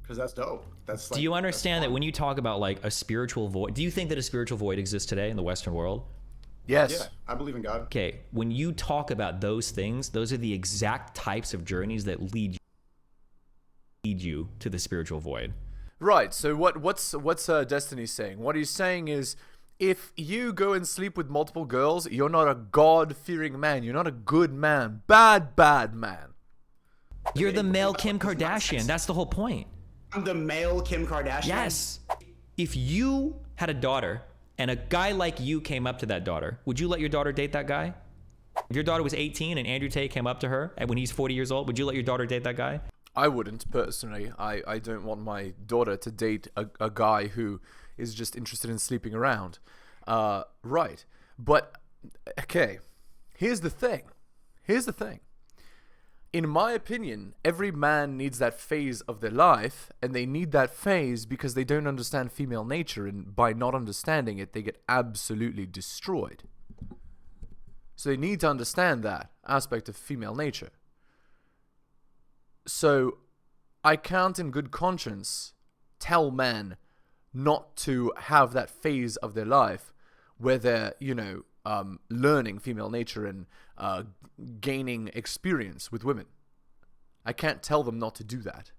because that's dope. That's like, do you understand that when you talk about like a spiritual void, do you think that a spiritual void exists today in the Western world? Yes. Yeah, I believe in God. Okay, when you talk about those things, those are the exact types of journeys that lead you to the spiritual void. Right. So what's Destiny saying? What he's saying is, if you go and sleep with multiple girls, you're not a God-fearing man. You're not a good man. Bad man. You're the male Kim Kardashian. That's the whole point. I'm the male Kim Kardashian? Yes. If you had a daughter and a guy like you came up to that daughter, would you let your daughter date that guy? If your daughter was 18 and Andrew Tate came up to her and when he's 40 years old, would you let your daughter date that guy? I wouldn't, personally. I don't want my daughter to date a guy who is just interested in sleeping around. Right. But, okay, here's the thing. In my opinion, every man needs that phase of their life, and they need that phase because they don't understand female nature, and by not understanding it, they get absolutely destroyed. So they need to understand that aspect of female nature. So I can't in good conscience tell men not to have that phase of their life where they're, learning female nature and gaining experience with women. I can't tell them not to do that.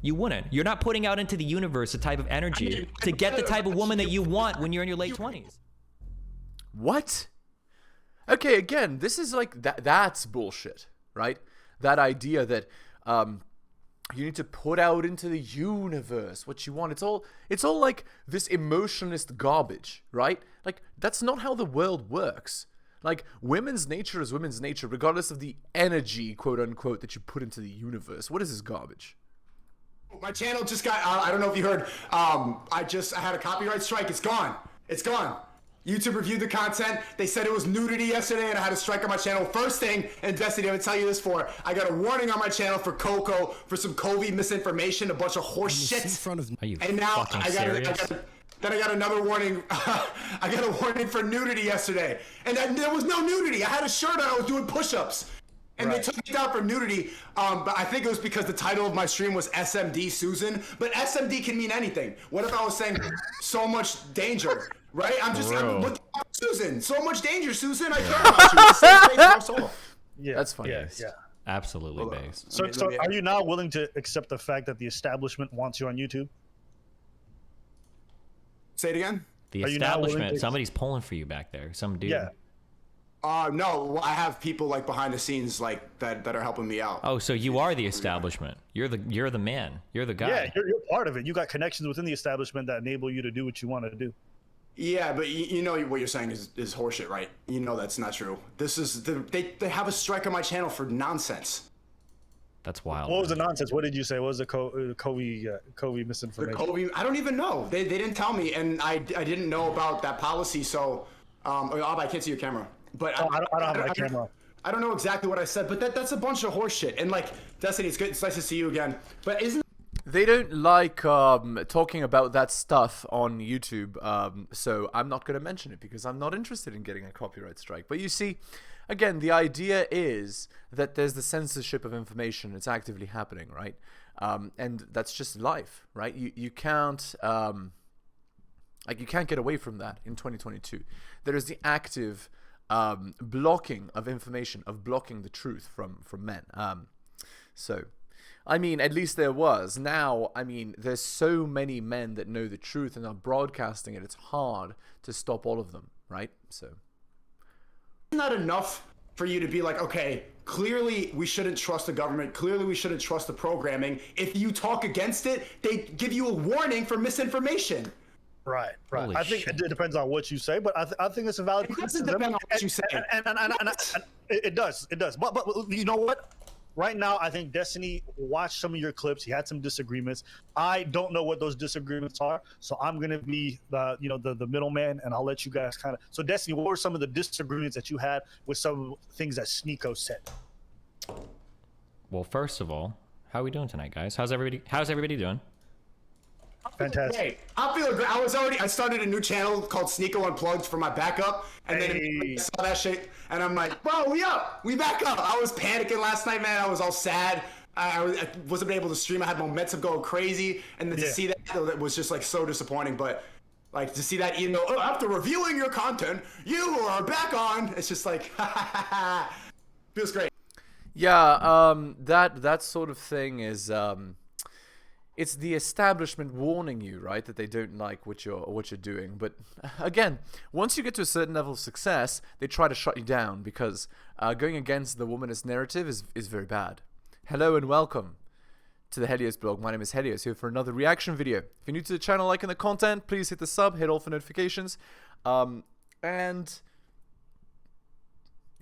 You wouldn't. You're not putting out into the universe a type of energy to get the type of woman that you want when you're in your late 20s. What? Okay, again, this is like that's bullshit, right? That idea that you need to put out into the universe what you want. It's all like this emotionalist garbage, right? Like, that's not how the world works. Like, women's nature is women's nature, regardless of the energy, quote unquote, that you put into the universe. What is this garbage? My channel just got, I don't know if you heard, I had a copyright strike. It's gone. YouTube reviewed the content. They said it was nudity yesterday, and I had a strike on my channel. First thing, and Destiny, I'm gonna tell you this I got a warning on my channel for Coco for some COVID misinformation, a bunch of horse shit. Are you and now fucking serious? Then I got another warning. I got a warning for nudity yesterday, and there was no nudity. I had a shirt on. I was doing push-ups. And they took me down for nudity, but I think it was because the title of my stream was SMD Susan. But SMD can mean anything. What if I was saying so much danger, right? I'm looking at Susan. So much danger, Susan. I care about you. It's the same face in our soul. Yeah, that's funny. Yeah. Absolutely based. So are you now willing to accept the fact that the establishment wants you on YouTube? Say it again. The establishment. Somebody's pulling for you back there. Some dude. Yeah. No, I have people like behind the scenes like that are helping me out. Oh, so you are the establishment. You're the man. You're the guy. Yeah, you're part of it. You got connections within the establishment that enable you to do what you want to do. Yeah, but you know what you're saying is horseshit, right? You know that's not true. This is they have a strike on my channel for nonsense. That's wild. What was the nonsense? What did you say? What was the COVID misinformation? The COVID, I don't even know. They didn't tell me, and I didn't know about that policy. So, I can't see your camera. But I don't have my camera. I don't know exactly what I said, but that's a bunch of horse shit. And like, Destiny, it's good. It's nice to see you again. But they don't like talking about that stuff on YouTube, so I'm not going to mention it because I'm not interested in getting a copyright strike. But you see, again, the idea is that there's the censorship of information. It's actively happening, right? And that's just life, right? You can't you can't get away from that in 2022. There is the active blocking of information, of blocking the truth from men. So, I mean, at least there was. Now, I mean, there's so many men that know the truth and are broadcasting it. It's hard to stop all of them, right? So, it's not enough for you to be like, okay, clearly we shouldn't trust the government. Clearly we shouldn't trust the programming. If you talk against it, they give you a warning for misinformation. Right. Holy I think shit. it depends on what you say, but I think it's a valid criticism. It doesn't depend on what you say. And it does. But you know what? Right now, I think Destiny watched some of your clips. He had some disagreements. I don't know what those disagreements are, so I'm gonna be the middleman, and I'll let you guys kind of. So, Destiny, what were some of the disagreements that you had with some things that Sneako said? Well, first of all, how are we doing tonight, guys? How's everybody doing? Fantastic. Hey, I'm feeling great. I started a new channel called Sneako Unplugged for my backup, and then I saw that shit, and I'm like, bro, we back up. I was panicking last night, man. I was all sad. I wasn't able to stream. I had momentum going crazy, and then to see that, it was just like so disappointing. But like to see that email, oh, after reviewing your content, you are back on. It's just like, feels great. Yeah, that sort of thing is it's the establishment warning you, right, that they don't like what you're doing. But again, once you get to a certain level of success, they try to shut you down because going against the womanist narrative is very bad. Hello and welcome to the Helios blog. My name is Helios, here for another reaction video. If you're new to the channel, liking the content, please hit the sub, hit all for notifications. And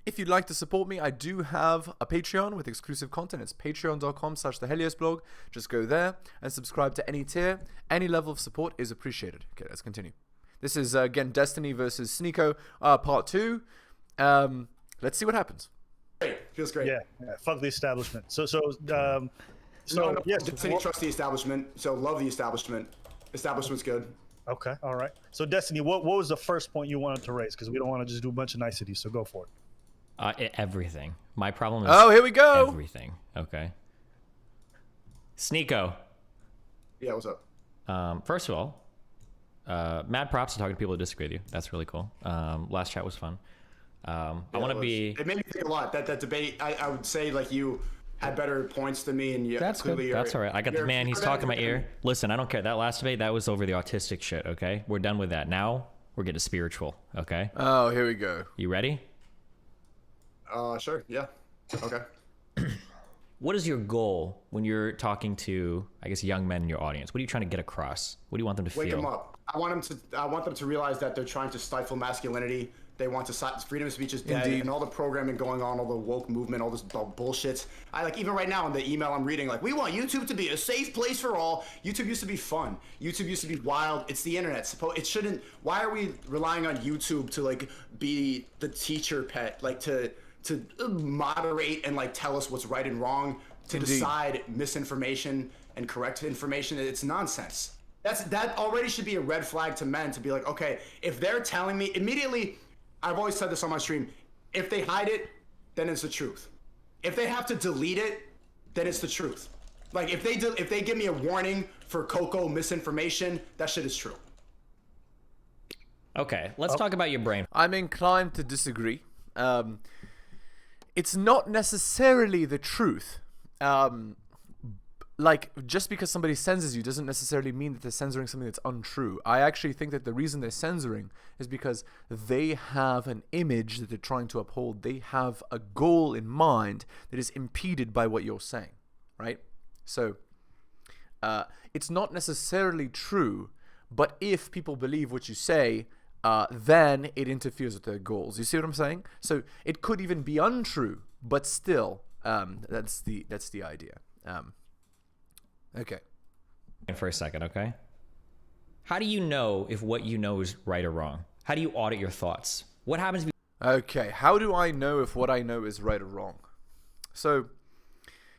if you'd like to support me, I do have a Patreon with exclusive content. It's patreon.com/theheliosblog. Just go there and subscribe to any tier. Any level of support is appreciated. Okay, let's continue. This is, again, Destiny versus Sneako, part 2. Let's see what happens. Great. Feels great. Yeah. Fuck the establishment. So yes, Destiny trusts the establishment, so love the establishment. Establishment's good. Okay, all right. So Destiny, what was the first point you wanted to raise? Because we don't want to just do a bunch of niceties, so go for it. Everything. My problem is here we go. Everything. Okay. Sneako. Yeah, what's up? First of all, mad props to talking to people who disagree with you. That's really cool. Last chat was fun. I want to be. It made me think a lot. That debate, I would say, like, you had better points than me, and you. That's good. That's all right. I got the man. He's talking in my ear. Listen, I don't care. That last debate, that was over the autistic shit. Okay, we're done with that. Now we're getting spiritual. Okay. Oh, here we go. You ready? Sure. Yeah. Okay. What is your goal when you're talking to, I guess, young men in your audience? What are you trying to get across? What do you want them to feel? Wake them up. I want them to realize that they're trying to stifle masculinity. They want to freedom of speech is dead. Indeed. And all the programming going on, all the woke movement, all this bullshit. Even right now in the email I'm reading, like, we want YouTube to be a safe place for all. YouTube used to be fun. YouTube used to be wild. It's the internet. It shouldn't. Why are we relying on YouTube to like be the teacher pet, like to moderate and like tell us what's right and wrong, to Indeed. decide misinformation and correct information? It's nonsense. That already should be a red flag to men, to be like, okay, if they're telling me immediately. I've always said this on my stream. If they hide it, then it's the truth. If they have to delete it, then it's the truth. Like, if they give me a warning for Coco misinformation, that shit is true. Okay, let's talk about your brain. I'm inclined to disagree. It's not necessarily the truth. Like, just because somebody censors you doesn't necessarily mean that they're censoring something that's untrue. I actually think that the reason they're censoring is because they have an image that they're trying to uphold. They have a goal in mind that is impeded by what you're saying, right? So, it's not necessarily true, but if people believe what you say, then it interferes with their goals. You see what I'm saying? So, it could even be untrue, but still, that's the idea. Okay. For a second, okay? How do you know if what you know is right or wrong? How do you audit your thoughts? What happens if you... Okay, how do I know if what I know is right or wrong? So,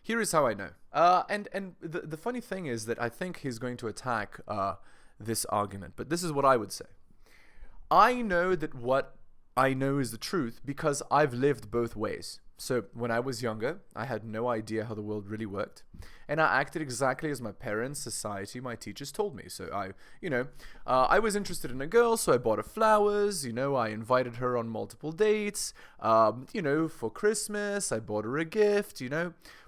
here is how I know. And the funny thing is that I think he's going to attack this argument, but this is what I would say. I know that what I know is the truth because I've lived both ways. So when I was younger, I had no idea how the world really worked, and I acted exactly as my parents, society, my teachers told me. So I was interested in a girl, so I bought her flowers. I invited her on multiple dates. For Christmas, I bought her a gift.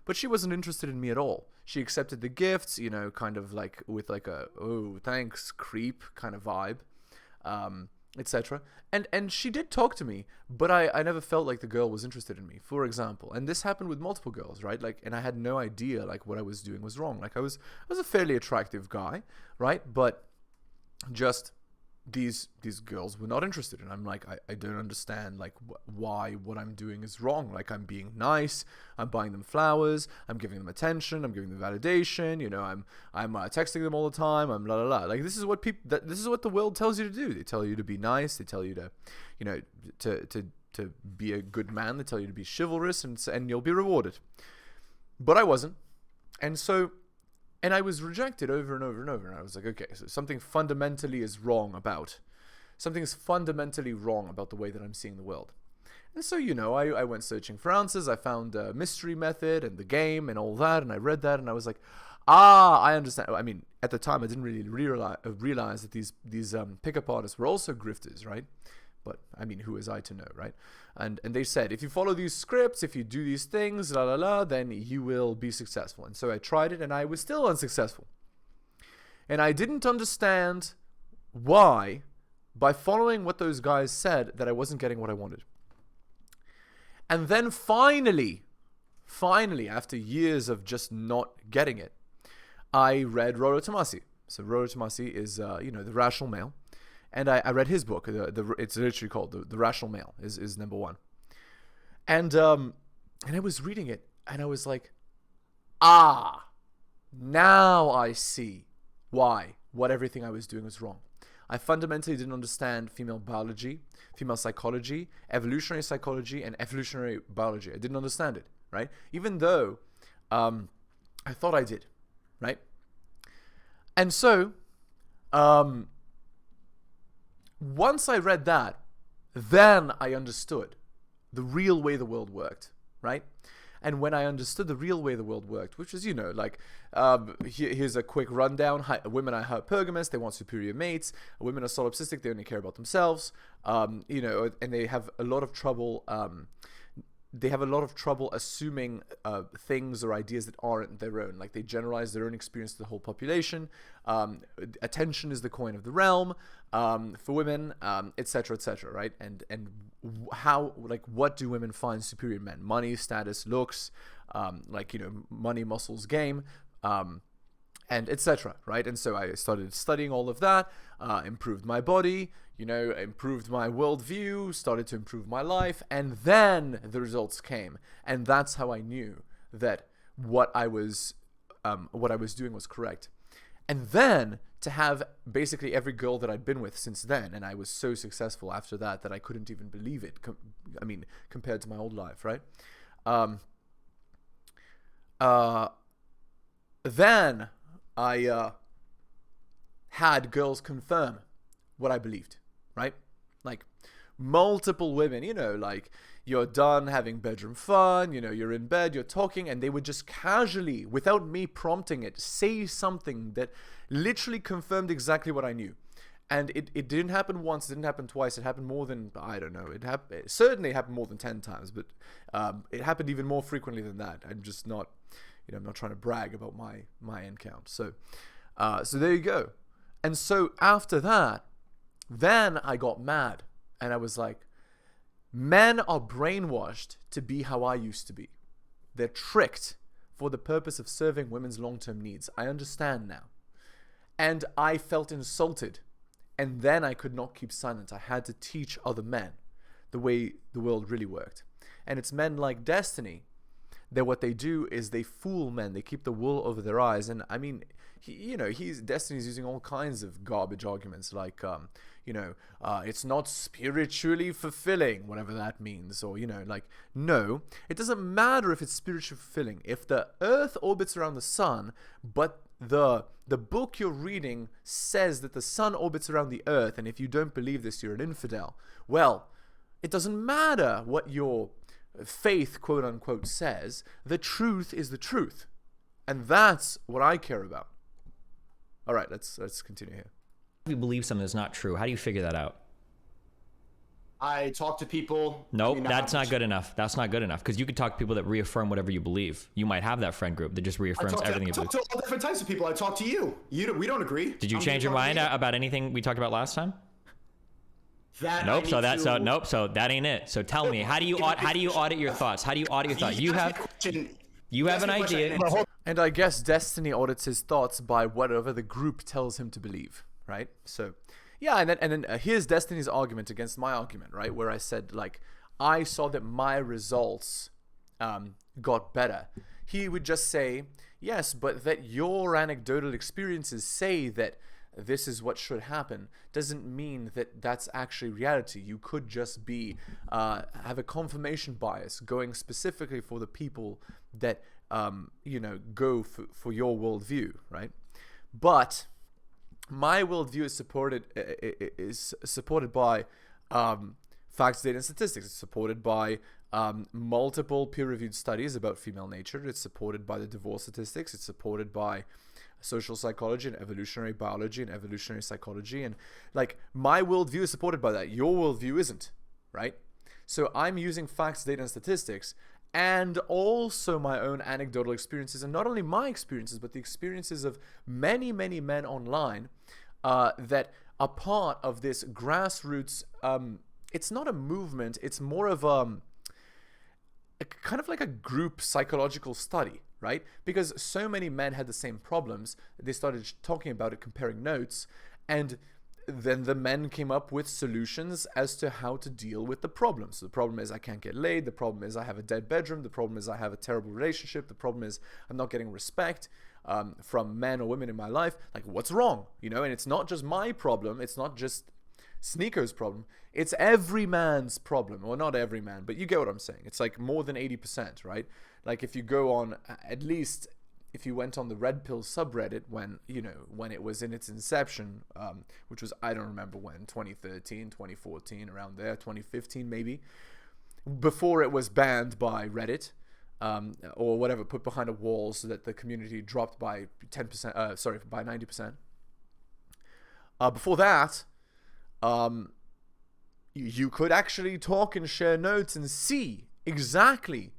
But she wasn't interested in me at all. She accepted the gifts, kind of like with like a oh thanks creep kind of vibe. Etc. And she did talk to me, but I never felt like the girl was interested in me, for example. And this happened with multiple girls, right? Like, and I had no idea like what I was doing was wrong. Like I was a fairly attractive guy, right? But just these girls were not interested, and I'm like, I don't understand like why what I'm doing is wrong. Like, I'm being nice, I'm buying them flowers, I'm giving them attention, I'm giving them validation, I'm texting them all the time, I'm la la la. Like, this is what this is what the world tells you to do. They tell you to be nice, they tell you to to be a good man, they tell you to be chivalrous, and you'll be rewarded. But I wasn't, and I was rejected over and over and over. And I was like, okay, so something fundamentally is wrong about. Something's fundamentally wrong about the way that I'm seeing the world. And so, I went searching for answers. I found a mystery method and the game and all that. And I read that and I was like, I understand. I mean, at the time, I didn't really realize that these pickup artists were also grifters, right? But I mean, who was I to know, right? And they said, if you follow these scripts, if you do these things, then you will be successful. And so I tried it and I was still unsuccessful. And I didn't understand why, by following what those guys said, that I wasn't getting what I wanted. And then finally, after years of just not getting it, I read Rollo Tomassi. So Rollo Tomassi is, the rational male. And I read his book. It's literally called The Rational Male is number one. And I was reading it and I was like, now I see what everything I was doing was wrong. I fundamentally didn't understand female biology, female psychology, evolutionary psychology, and evolutionary biology. I didn't understand it, right? Even though I thought I did, right? And so, once I read that, then I understood the real way the world worked, right? And when I understood the real way the world worked, which is, here's a quick rundown. Women are hypergamous, they want superior mates. Women are solipsistic, they only care about themselves. And they have a lot of trouble. They have a lot of trouble assuming things or ideas that aren't their own. Like they generalize their own experience to the whole population. Attention is the coin of the realm for women, etc., right? And how, what do women find superior in men? Money, status, looks, money, muscles, game, and etc., right? And so I started studying all of that, improved my body, improved my worldview, started to improve my life, and then the results came. And that's how I knew that what I was doing was correct. And then to have basically every girl that I'd been with since then, and I was so successful after that I couldn't even believe it. Compared to my old life, right? Then I had girls confirm what I believed, right? Like multiple women, you're done having bedroom fun, you're in bed, you're talking, and they would just casually, without me prompting it, say something that literally confirmed exactly what I knew. And it didn't happen once, it didn't happen twice, it happened more than, I don't know, it certainly happened more than 10 times, but it happened even more frequently than that. I'm just not, I'm not trying to brag about my end count. So there you go. And so after that, then I got mad and I was like, men are brainwashed to be how I used to be. They're tricked for the purpose of serving women's long-term needs. I understand now. And I felt insulted. And then I could not keep silent. I had to teach other men the way the world really worked. And it's men like Destiny that what they do is they fool men. They keep the wool over their eyes. And I mean, Destiny's using all kinds of garbage arguments like, it's not spiritually fulfilling, whatever that means. Or, no, it doesn't matter if it's spiritually fulfilling. If the earth orbits around the sun, but the book you're reading says that the sun orbits around the earth, and if you don't believe this, you're an infidel. Well, it doesn't matter what your faith, quote unquote, says. The truth is the truth. And that's what I care about. All right, let's continue here. If you believe something that's not true, how do you figure that out? I talk to people. Nope, that's not good enough. That's not good enough, because you could talk to people that reaffirm whatever you believe. You might have that friend group that just reaffirms everything you believe. I talk to all different types of people. I talk to you. We don't agree. Did you change your mind about anything we talked about last time? Nope. So that ain't it. So tell me, how do you audit your thoughts? How do you audit your thoughts? You have an idea. And I guess Destiny audits his thoughts by whatever the group tells him to believe, right? So, yeah, and then here's Destiny's argument against my argument, right? Where I said, I saw that my results got better. He would just say, yes, but that your anecdotal experiences say that this is what should happen doesn't mean that that's actually reality. You could just be have a confirmation bias going specifically for the people that go for your worldview, right? But my worldview is supported by facts, data, and statistics. It's supported by multiple peer-reviewed studies about female nature. It's supported by the divorce statistics. It's supported by social psychology and evolutionary biology and evolutionary psychology. And like, my worldview is supported by that. Your worldview isn't, right? So I'm using facts, data, and statistics, and also my own anecdotal experiences, and not only my experiences, but the experiences of many, many men online that are part of this grassroots. It's not a movement. It's more of a kind of like a group psychological study, right? Because so many men had the same problems. They started talking about it, comparing notes, and then the men came up with solutions as to how to deal with the problem. So the problem is I can't get laid. The problem is I have a dead bedroom. The problem is I have a terrible relationship. The problem is I'm not getting respect from men or women in my life. Like, what's wrong? You know, and it's not just my problem. It's not just Sneako's problem. It's every man's problem. Well, not every man, but you get what I'm saying. It's like more than 80%, right? Like, if you go on, at least if you went on the Red Pill subreddit when it was in its inception, which was, I don't remember when, 2013, 2014, around there, 2015 maybe, before it was banned by Reddit, or whatever, put behind a wall so that the community dropped by 10%, by 90%. Before that, you could actually talk and share notes and see exactly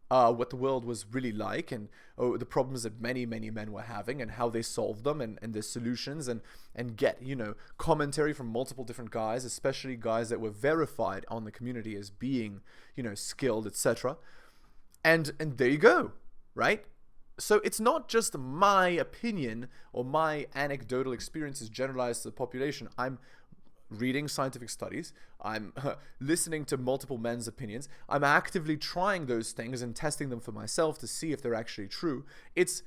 what the world was really like, and the problems that many, many men were having, and how they solved them, and their solutions, and get, commentary from multiple different guys, especially guys that were verified on the community as being, skilled, etc. And there you go, right? So it's not just my opinion or my anecdotal experiences generalized to the population. I'm reading scientific studies. I'm listening to multiple men's opinions. I'm actively trying those things and testing them for myself to see if they're actually true. It's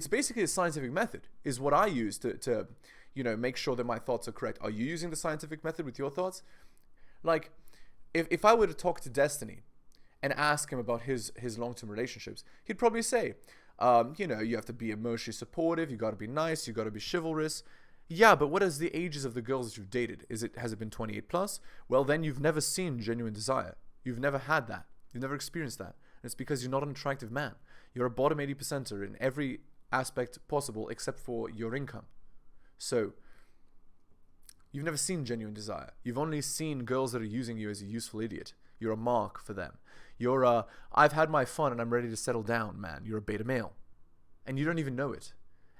basically a scientific method is what I use to make sure that my thoughts are correct. Are you using the scientific method with your thoughts? Like, if I were to talk to Destiny and ask him about his long-term relationships, he'd probably say, you have to be emotionally supportive, you got to be nice, you got to be chivalrous. Yeah, but what is the ages of the girls that you've dated? Has it been 28 plus? Well, then you've never seen genuine desire. You've never had that. You've never experienced that. And it's because you're not an attractive man. You're a bottom 80%er in every aspect possible except for your income. So you've never seen genuine desire. You've only seen girls that are using you as a useful idiot. You're a mark for them. You're a, I've had my fun and I'm ready to settle down, man. You're a beta male. And you don't even know it.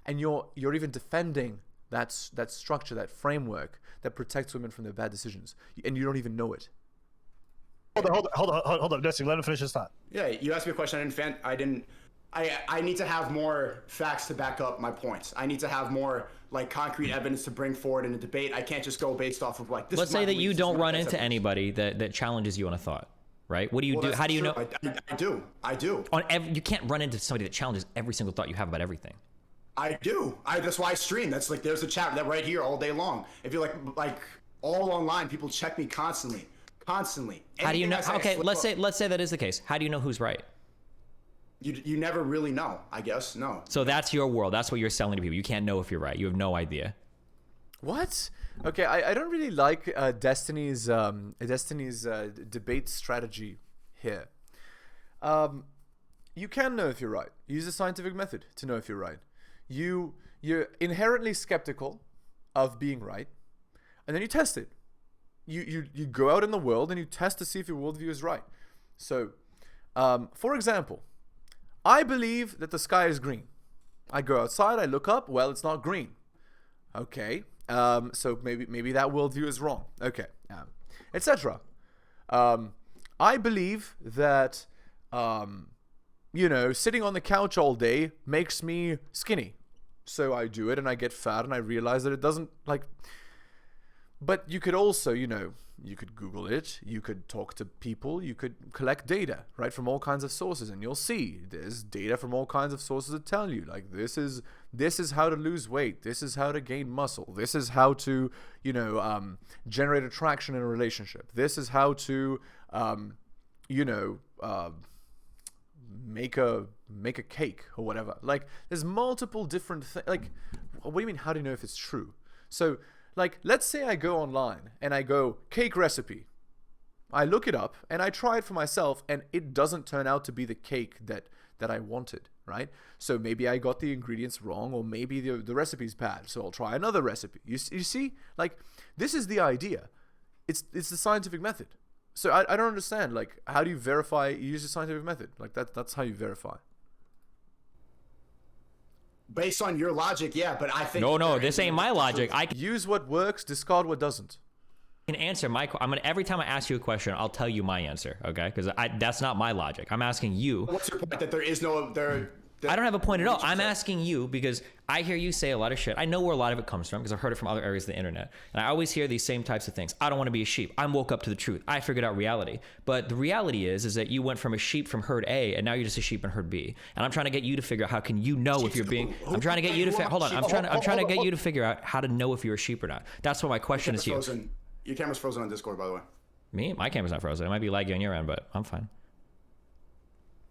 And you're even defending that structure, that framework that protects women from their bad decisions, and you don't even know it. Hold on, Destiny, let him finish his thought. Yeah, you asked me a question. I need to have more facts to back up my points. I need to have more like concrete evidence to bring forward in a debate. I can't just go based off of like this. Let's say that you don't run into anybody that challenges you on a thought, right? What do you do? How do you know? I do. You can't run into somebody that challenges every single thought you have about everything. I do. That's why I stream. That's like, there's a chat that right here all day long. If you're like all online, people check me constantly. How do you know? Okay, let's say that is the case. How do you know who's right? You never really know, I guess. No. So that's your world. That's what you're selling to people. You can't know if you're right. You have no idea. What? Okay, I don't really like Destiny's debate strategy here. You can know if you're right. Use a scientific method to know if you're right. You're inherently skeptical of being right, and then you test it. You go out in the world and you test to see if your worldview is right. So, for example, I believe that the sky is green. I go outside, I look up, well, it's not green. Okay, so maybe that worldview is wrong. Okay, etc. I believe that sitting on the couch all day makes me skinny. So I do it and I get fat and I realize that it doesn't but you could also, you could Google it, you could talk to people, you could collect data, right, from all kinds of sources, and you'll see there's data from all kinds of sources that tell you, like, this is how to lose weight, this is how to gain muscle, this is how to, generate attraction in a relationship, this is how to, make a cake or whatever. Like, there's multiple different things. Like, what do you mean, how do you know if it's true? So Like, let's say I go online and I go cake recipe. I look it up and I try it for myself, and it doesn't turn out to be the cake that I wanted, right? So maybe I got the ingredients wrong, or maybe the recipe's bad. So I'll try another recipe. You see, like, this is the idea. It's the scientific method. So I don't understand, like, how do you verify? You use the scientific method. Like, that's how you verify. Based on your logic, yeah, but I think No, this ain't my logic. I Use what works, discard what doesn't. can answer every time I ask you a question, I'll tell you my answer, okay? Because that's not my logic. I'm asking you. What's your point? That there is no I don't have a point at all. I'm asking you because I hear you say a lot of shit. I know where a lot of it comes from because I've heard it from other areas of the internet. And I always hear these same types of things. I don't want to be a sheep. I woke up to the truth. I figured out reality. But the reality is that you went from a sheep from herd A, and now you're just a sheep in herd B. And I'm trying to get you to figure out how can you know if you're being. I'm trying to get you to hold on. I'm trying to get you to figure out how to know if you're a sheep or not. That's what my question is here. Your camera's frozen on Discord, by the way. Me? My camera's not frozen. It might be laggy on your end, but I'm fine.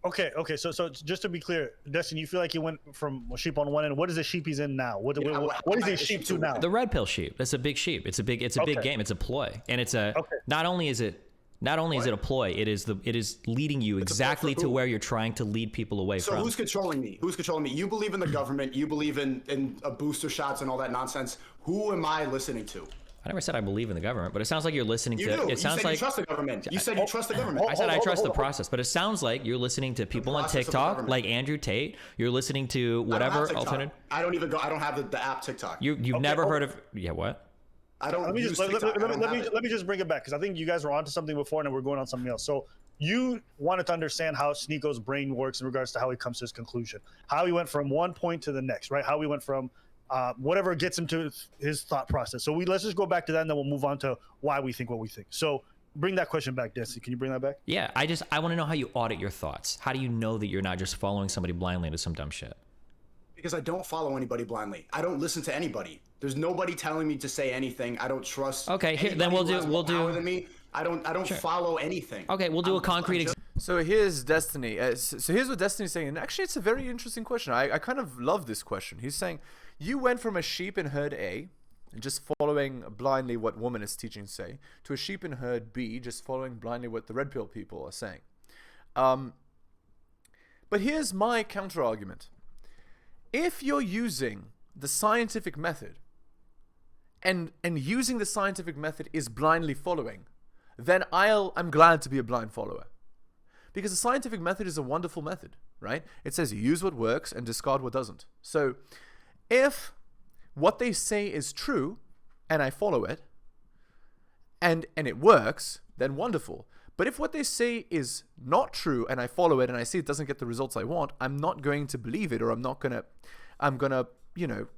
Okay. So just to be clear, Destiny, you feel like you went from a sheep on one end. What is the sheep he's in now? What is he sheep to now? The red pill sheep. That's a big sheep. It's a big game. It's a ploy, and it's a not only is it a ploy. It is leading you exactly to where you're trying to lead people away from. So who's controlling me? Who's controlling me? You believe in the government. You believe in booster shots and all that nonsense. Who am I listening to? I never said I believe in the government, but it sounds like you're listening to. You It sounds said like you trust the government. You said you trust the government. I said I trust the process, but it sounds like you're listening to people on TikTok, like Andrew Tate. You're listening to whatever alternative. I don't even go. I don't have the app TikTok. You've never heard of? Yeah, what? I don't. Let me use just TikTok. let me just bring it back because I think you guys were onto something before and we're going on something else. So you wanted to understand how Sneako's brain works in regards to how he comes to his conclusion, how he went from one point to the next, right? How he went from whatever gets him to his thought process. So let's just go back to that, and then we'll move on to why we think what we think. So bring that question back, Desi. Can you bring that back? Yeah, I want to know how you audit your thoughts. How do you know that you're not just following somebody blindly into some dumb shit? Because I don't follow anybody blindly. I don't listen to anybody. There's nobody telling me to say anything. I don't trust. Okay, here, then we'll do. Than me. I don't follow anything. Okay, we'll do a concrete example. So here's Destiny. So here's what Destiny's saying. And actually, it's a very interesting question. I kind of love this question. He's saying, you went from a sheep in herd A, just following blindly what womanist teachings say, to a sheep in herd B, just following blindly what the red pill people are saying. But here's my counter argument. If you're using the scientific method, and using the scientific method is blindly following, then I'm glad to be a blind follower. Because the scientific method is a wonderful method, right? It says use what works and discard what doesn't. So if what they say is true and I follow it and it works, then wonderful. But if what they say is not true and I follow it and I see it doesn't get the results I want, I'm not going to believe it, or I'm gonna,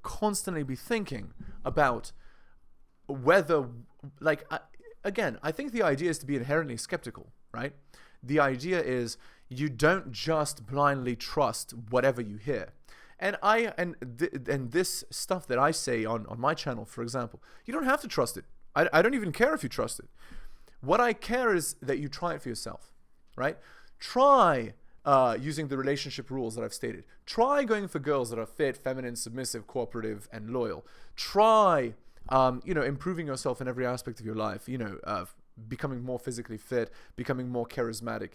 constantly be thinking about whether, again, I think the idea is to be inherently skeptical, right? The idea is you don't just blindly trust whatever you hear. And this stuff that I say on my channel, for example, you don't have to trust it. I don't even care if you trust it. What I care is that you try it for yourself, right? Try using the relationship rules that I've stated. Try going for girls that are fit, feminine, submissive, cooperative, and loyal. Try, improving yourself in every aspect of your life, becoming more physically fit, becoming more charismatic,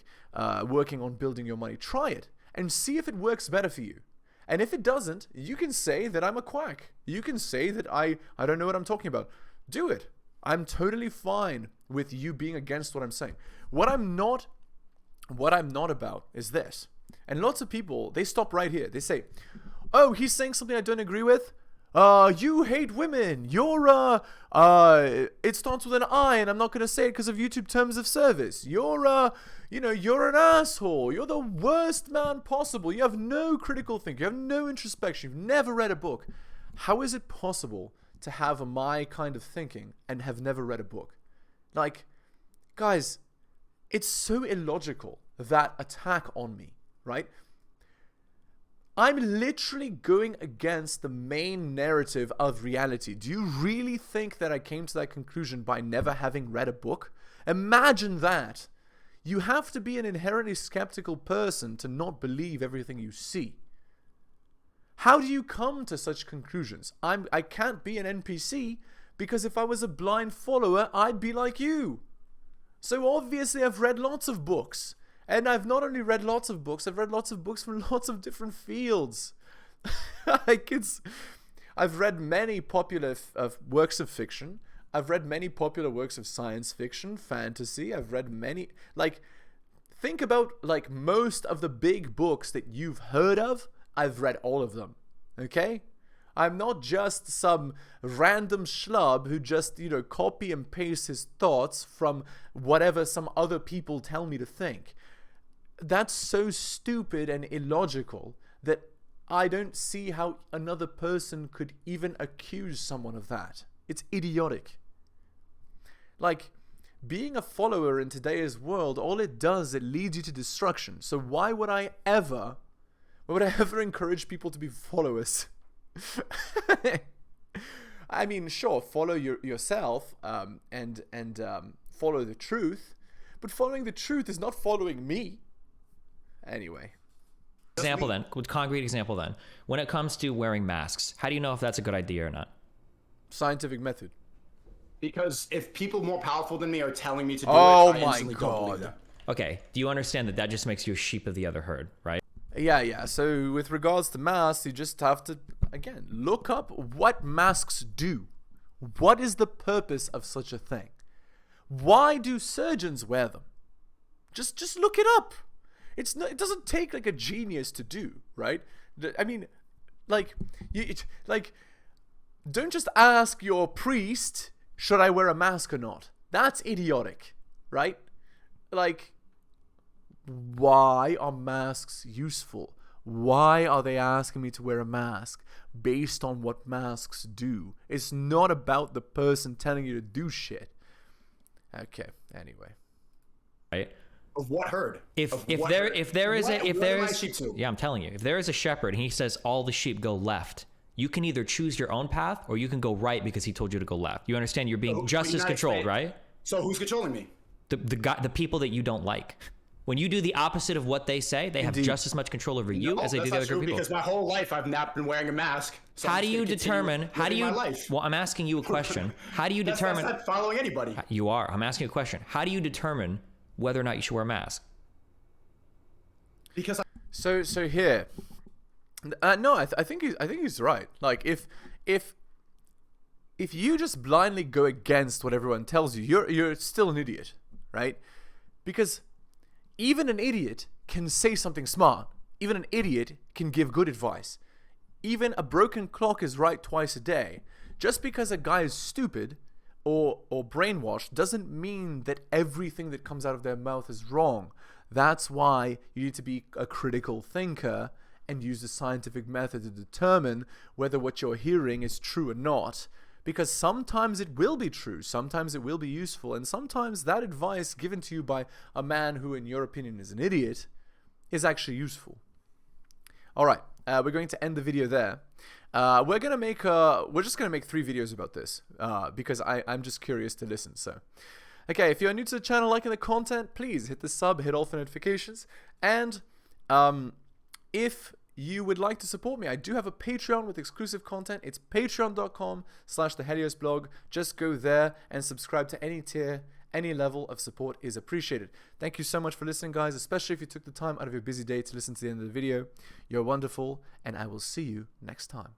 working on building your money. Try it and see if it works better for you. And if it doesn't, you can say that I'm a quack. You can say that I don't know what I'm talking about. Do it. I'm totally fine with you being against what I'm saying. What I'm not about is this. And lots of people, they stop right here. They say, oh, he's saying something I don't agree with. You hate women. You're, it starts with an I, and I'm not going to say it because of YouTube terms of service. You're, you're an asshole. You're the worst man possible. You have no critical thinking. You have no introspection. You've never read a book. How is it possible to have my kind of thinking and have never read a book? Like, guys, it's so illogical, that attack on me, right? I'm literally going against the main narrative of reality. Do you really think that I came to that conclusion by never having read a book? Imagine that. You have to be an inherently skeptical person to not believe everything you see. How do you come to such conclusions? I can't be an NPC Because if I was a blind follower, I'd be like you. So obviously I've read lots of books. And I've not only read lots of books, I've read lots of books from lots of different fields. I've read many popular works of fiction. I've read many popular works of science fiction, fantasy. I've read many, like, think about, like, most of the big books that you've heard of. I've read all of them. Okay? I'm not just some random schlub who just, you know, copy and paste his thoughts from whatever some other people tell me to think. That's so stupid and illogical that I don't see how another person could even accuse someone of that. It's idiotic. Like, being a follower in today's world, all it does, it leads you to destruction. So why would I ever encourage people to be followers? I mean, sure, follow yourself and follow the truth, but following the truth is not following me. Anyway. Concrete example then. When it comes to wearing masks, how do you know if that's a good idea or not? Scientific method. Because if people more powerful than me are telling me to do Oh it, I my instantly don't believe God. them. Okay, do you understand that that just makes you a sheep of the other herd, right? Yeah. So with regards to masks, you just have to, again, look up what masks do. What is the purpose of such a thing? Why do surgeons wear them? Just look it up. It doesn't take like a genius to do, right? I mean, don't just ask your priest, should I wear a mask or not? That's idiotic, right? Like, why are masks useful? Why are they asking me to wear a mask based on what masks do? It's not about the person telling you to do shit. Okay, anyway. Right? Of what herd? If there is I'm telling you, if there is a shepherd and he says all the sheep go left, you can either choose your own path or you can go right because he told you to go left. You understand? You're being just as controlled, right? So who's controlling me? The people that you don't like. When you do the opposite of what they say, they have just as much control over you as they do the other people. Because my whole life I've not been wearing a mask. So how do you determine? Well, I'm asking you a question. How do you determine? That's not following anybody. You are. I'm asking you a question. How do you determine whether or not you should wear a mask? Because so here, no, I think he's right. Like if you just blindly go against what everyone tells you, you're still an idiot, right? Because even an idiot can say something smart. Even an idiot can give good advice. Even a broken clock is right twice a day. Just because a guy is stupid or brainwashed doesn't mean that everything that comes out of their mouth is wrong. That's why you need to be a critical thinker and use the scientific method to determine whether what you're hearing is true or not. Because sometimes it will be true, sometimes it will be useful, and sometimes that advice given to you by a man who, in your opinion, is an idiot, is actually useful. All right, we're going to end the video there. We're just gonna make 3 videos about this because I'm just curious to listen. So, okay, if you're new to the channel, liking the content, please hit the sub, hit all for notifications, and if you would like to support me, I do have a Patreon with exclusive content. It's patreon.com/theheliosblog. Just go there and subscribe to any tier. Any level of support is appreciated. Thank you so much for listening, guys, especially if you took the time out of your busy day to listen to the end of the video. You're wonderful, and I will see you next time.